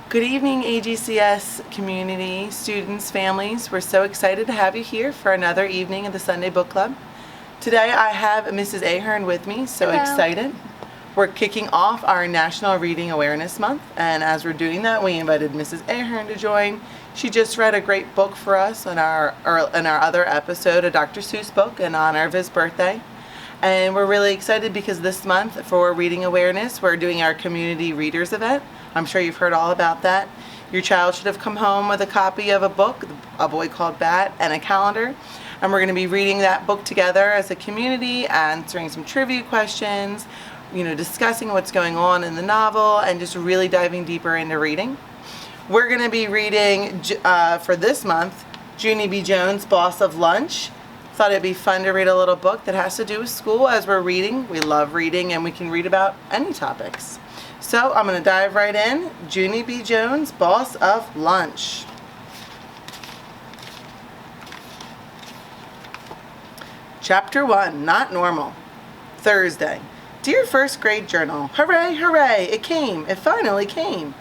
Good evening, AGCS community, students, families. We're so excited to have you here for another evening of the Sunday Book Club. Today I have Mrs. Ahern with me, so Hello. excited. We're kicking off our National Reading Awareness Month, and as we're doing that, we invited Mrs. Ahern to join. She just read a great book for us in our other episode, a Dr. Seuss book in honor of his birthday. And we're really excited because this month for Reading Awareness, we're doing our Community Readers event. I'm sure you've heard all about that. Your child should have come home with a copy of a book, A Boy Called Bat, and a calendar. And we're going to be reading that book together as a community, answering some trivia questions, discussing what's going on in the novel, and just really diving deeper into reading. We're going to be reading, for this month, Junie B Jones, Boss of Lunch. Thought it'd be fun to read a little book that has to do with school as we're reading. We love reading and we can read about any topics. So I'm going to dive right in. Junie B Jones, Boss of Lunch. Chapter 1, Not Normal. Thursday. Dear First Grade Journal, hooray, hooray, it came, it finally came.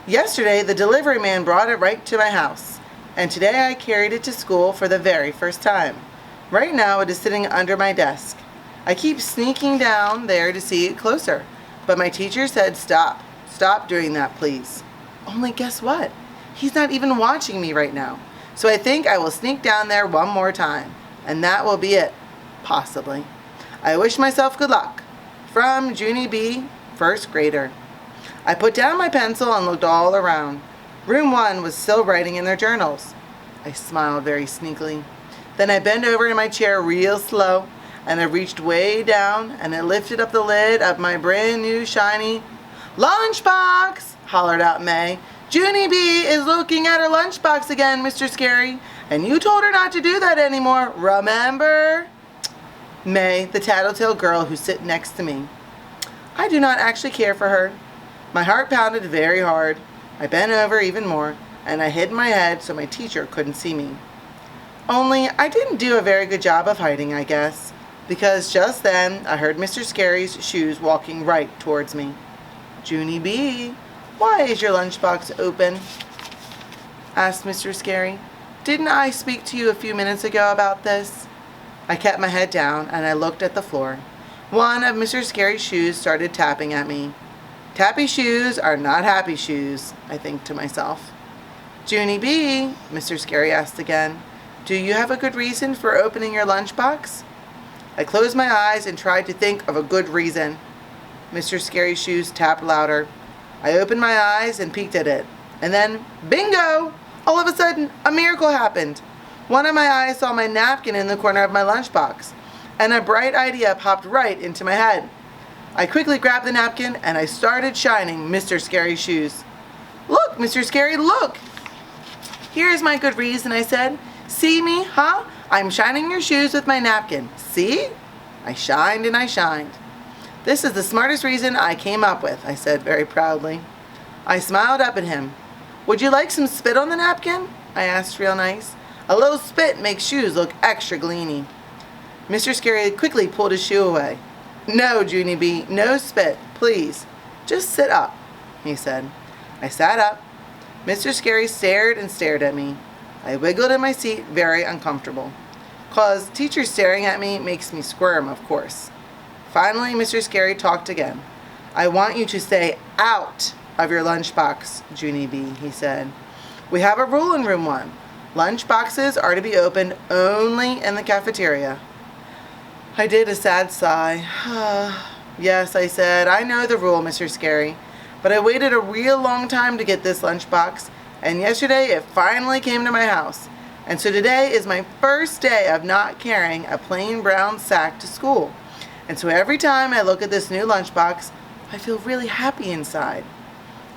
Yesterday the delivery man brought it right to my house, and today I carried it to school for the very first time. Right now it is sitting under my desk. I keep sneaking down there to see it closer, but my teacher said stop doing that please. Only guess what? He's not even watching me right now. So I think I will sneak down there one more time, and that will be it, possibly. I wish myself good luck. From Junie B, first grader. I put down my pencil and looked all around. Room 1 was still writing in their journals. I smiled very sneakily. Then I bent over in my chair real slow, and I reached way down, and I lifted up the lid of my brand new shiny lunchbox, hollered out May. Junie B is looking at her lunchbox again, Mr. Scary, and you told her not to do that anymore, remember? May, the tattletale girl who sits next to me. I do not actually care for her. My heart pounded very hard. I bent over even more, and I hid my head so my teacher couldn't see me. Only I didn't do a very good job of hiding, I guess, because just then I heard Mr. Scary's shoes walking right towards me. Junie B, why is your lunchbox open? Asked Mr. Scary. Didn't I speak to you a few minutes ago about this? I kept my head down and I looked at the floor. One of Mr. Scary's shoes started tapping at me. Tappy shoes are not happy shoes, I think to myself. Junie B, Mr. Scary asked again, do you have a good reason for opening your lunchbox? I closed my eyes and tried to think of a good reason. Mr. Scary's shoes tapped louder. I opened my eyes and peeked at it. And then, bingo! All of a sudden, a miracle happened. One of my eyes saw my napkin in the corner of my lunchbox, and a bright idea popped right into my head. I quickly grabbed the napkin and I started shining Mr. Scary's shoes. Look, Mr. Scary, look! Here's my good reason, I said. See me, huh? I'm shining your shoes with my napkin. See? I shined and I shined. This is the smartest reason I came up with, I said very proudly. I smiled up at him. Would you like some spit on the napkin? I asked real nice. A little spit makes shoes look extra gleamy. Mr. Scary quickly pulled his shoe away. No, Junie B, no spit, please. Just sit up, he said. I sat up. Mr. Scary stared and stared at me. I wiggled in my seat, very uncomfortable. 'Cause teacher staring at me makes me squirm, of course. Finally, Mr. Scary talked again. I want you to stay out of your lunchbox, Junie B, he said. We have a rule in room 1. Lunch boxes are to be opened only in the cafeteria. I did a sad sigh. Yes, I said, I know the rule, Mr. Scary, but I waited a real long time to get this lunchbox, and yesterday it finally came to my house. And so today is my first day of not carrying a plain brown sack to school. And so every time I look at this new lunchbox, I feel really happy inside.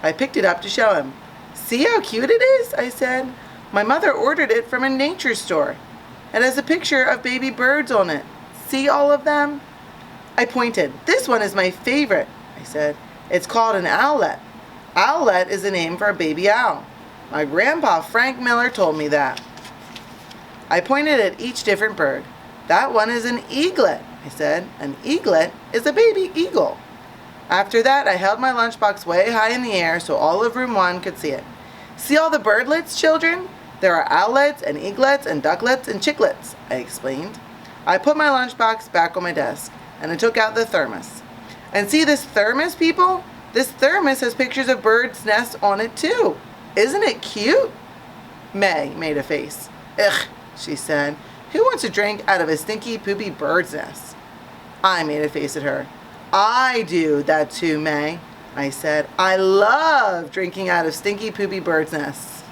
I picked it up to show him. See how cute it is, I said. My mother ordered it from a nature store. It has a picture of baby birds on it. See all of them? I pointed. This one is my favorite, I said. It's called an owlet. Owlet is a name for a baby owl. My grandpa Frank Miller told me that. I pointed at each different bird. That one is an eaglet, I said. An eaglet is a baby eagle. After that, I held my lunchbox way high in the air so all of room 1 could see it. See all the birdlets, children? There are owlets and eaglets and ducklets and chicklets, I explained. I put my lunchbox back on my desk, and I took out the thermos. And see this thermos, people? This thermos has pictures of birds' nests on it, too. Isn't it cute? May made a face. Ugh, she said. Who wants to drink out of a stinky, poopy bird's nest? I made a face at her. I do that too, May, I said. I love drinking out of stinky, poopy bird's nests.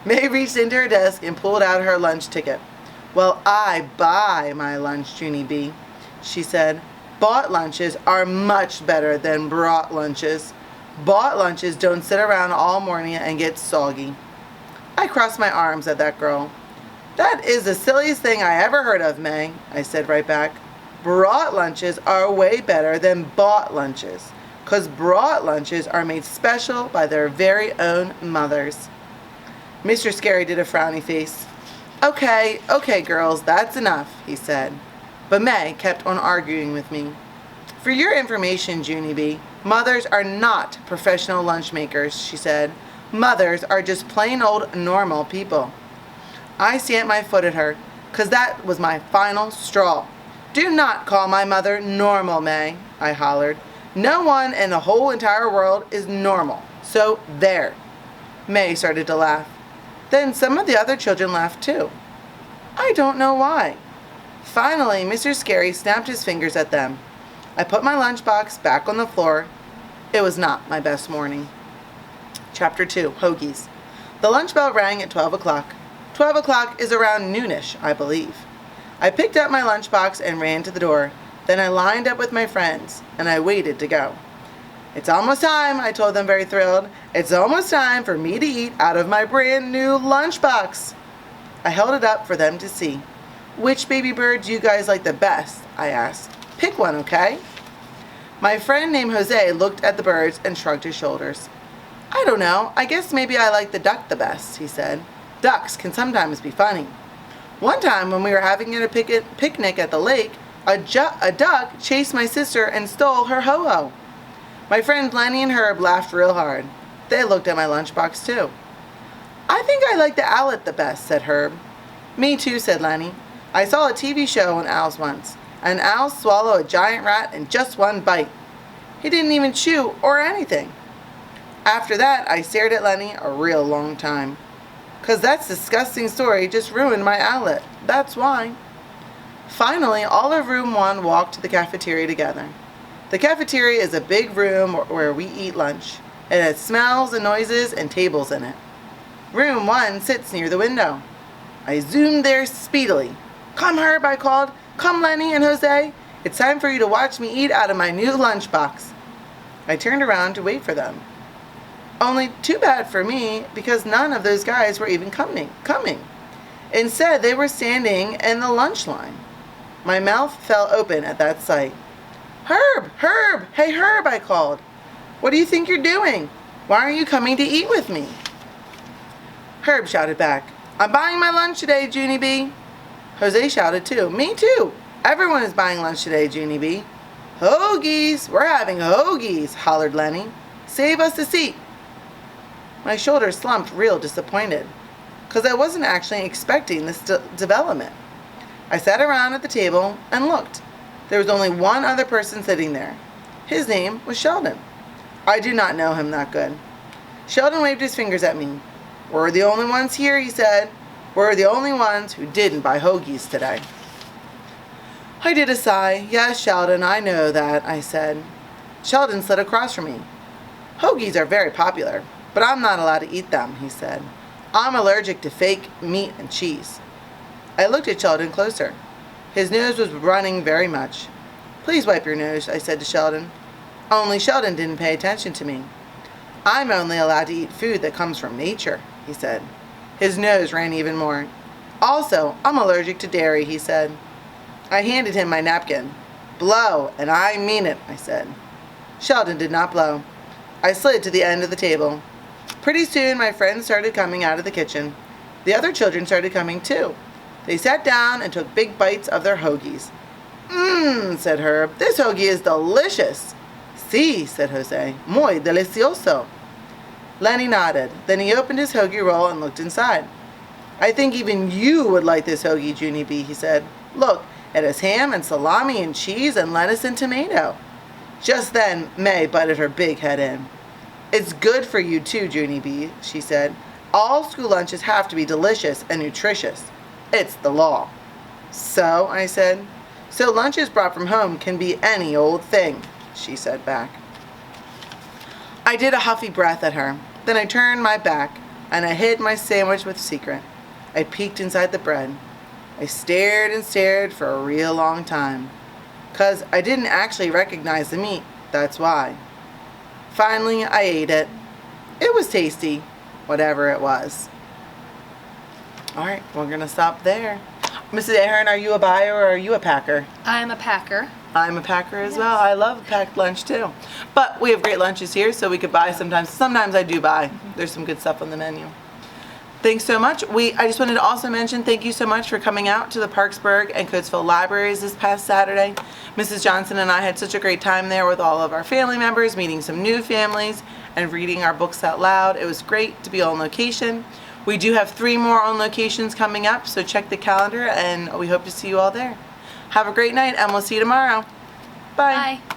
May reached into her desk and pulled out her lunch ticket. Well, I buy my lunch, Junie B, she said. Bought lunches are much better than brought lunches. Bought lunches don't sit around all morning and get soggy. I crossed my arms at that girl. That is the silliest thing I ever heard of, May, I said right back. Brought lunches are way better than bought lunches, 'cause brought lunches are made special by their very own mothers. Mr. Scary did a frowny face. Okay, girls, that's enough, he said. But May kept on arguing with me. For your information, Junie B, mothers are not professional lunch makers, she said. Mothers are just plain old normal people. I stamped my foot at her, 'cause that was my final straw. Do not call my mother normal, May, I hollered. No one in the whole entire world is normal, so there. May started to laugh. Then some of the other children laughed too. I don't know why. Finally, Mr. Scary snapped his fingers at them. I put my lunchbox back on the floor. It was not my best morning. Chapter 2, Hoogies. The lunch bell rang at 12 o'clock. 12 o'clock is around noonish, I believe. I picked up my lunchbox and ran to the door. Then I lined up with my friends, and I waited to go. It's almost time, I told them very thrilled. It's almost time for me to eat out of my brand new lunchbox. I held it up for them to see. Which baby bird do you guys like the best? I asked. Pick one, okay? My friend named Jose looked at the birds and shrugged his shoulders. I don't know. I guess maybe I like the duck the best, he said. Ducks can sometimes be funny. One time when we were having a picnic at the lake, a duck chased my sister and stole her ho-ho. My friends Lenny and Herb laughed real hard. They looked at my lunchbox too. I think I like the owlet the best, said Herb. Me too, said Lenny. I saw a TV show on owls once. An owl swallowed a giant rat in just one bite. He didn't even chew or anything. After that, I stared at Lenny a real long time. 'Cause that disgusting story just ruined my owlet. That's why. Finally, all of room 1 walked to the cafeteria together. The cafeteria is a big room where we eat lunch. It has smells and noises and tables in it. Room 1 sits near the window. I zoomed there speedily. Come, Herb, I called. Come, Lenny and Jose. It's time for you to watch me eat out of my new lunchbox. I turned around to wait for them. Only too bad for me, because none of those guys were even coming. Instead, they were standing in the lunch line. My mouth fell open at that sight. Herb! Hey, Herb, I called. What do you think you're doing? Why aren't you coming to eat with me? Herb shouted back, I'm buying my lunch today, Junie B. Jose shouted too, me too. Everyone is buying lunch today, Junie B. Hoogies! We're having hoogies, hollered Lenny. Save us a seat. My shoulders slumped real disappointed, 'cause I wasn't actually expecting this development. I sat around at the table and looked. There was only one other person sitting there. His name was Sheldon. I do not know him that good. Sheldon waved his fingers at me. We're the only ones here, he said. We're the only ones who didn't buy Hoogies today. I did a sigh. Yes, Sheldon, I know that, I said. Sheldon sat across from me. Hoogies are very popular, but I'm not allowed to eat them, he said. I'm allergic to fake meat and cheese. I looked at Sheldon closer. His nose was running very much. Please wipe your nose, I said to Sheldon. Only Sheldon didn't pay attention to me. I'm only allowed to eat food that comes from nature, he said. His nose ran even more. Also, I'm allergic to dairy, he said. I handed him my napkin. Blow, and I mean it, I said. Sheldon did not blow. I slid to the end of the table. Pretty soon, my friends started coming out of the kitchen. The other children started coming too. They sat down and took big bites of their Hoogies. Said Herb, this hoagie is delicious. Si, said Jose. Muy delicioso. Lenny nodded. Then he opened his hoagie roll and looked inside. I think even you would like this hoagie, Junie B, he said. Look, it has ham and salami and cheese and lettuce and tomato. Just then, May butted her big head in. It's good for you too, Junie B, she said. All school lunches have to be delicious and nutritious. It's the law. So, I said. So lunches brought from home can be any old thing, she said back. I did a huffy breath at her. Then I turned my back and I hid my sandwich with secret. I peeked inside the bread. I stared and stared for a real long time. 'Cause I didn't actually recognize the meat, that's why. Finally, I ate it. It was tasty, whatever it was. All right, we're gonna stop there. Mrs. Ahern, are you a buyer or are you a packer? I'm a packer. I'm a packer as well. I love packed lunch too. But we have great lunches here, so we could buy sometimes. Sometimes I do buy. There's some good stuff on the menu. Thanks so much. I just wanted to also mention thank you so much for coming out to the Parksburg and Coatesville libraries this past Saturday. Mrs. Johnson and I had such a great time there with all of our family members, meeting some new families, and reading our books out loud. It was great to be on location. We do have 3 more on locations coming up, so check the calendar, and we hope to see you all there. Have a great night, and we'll see you tomorrow. Bye. Bye.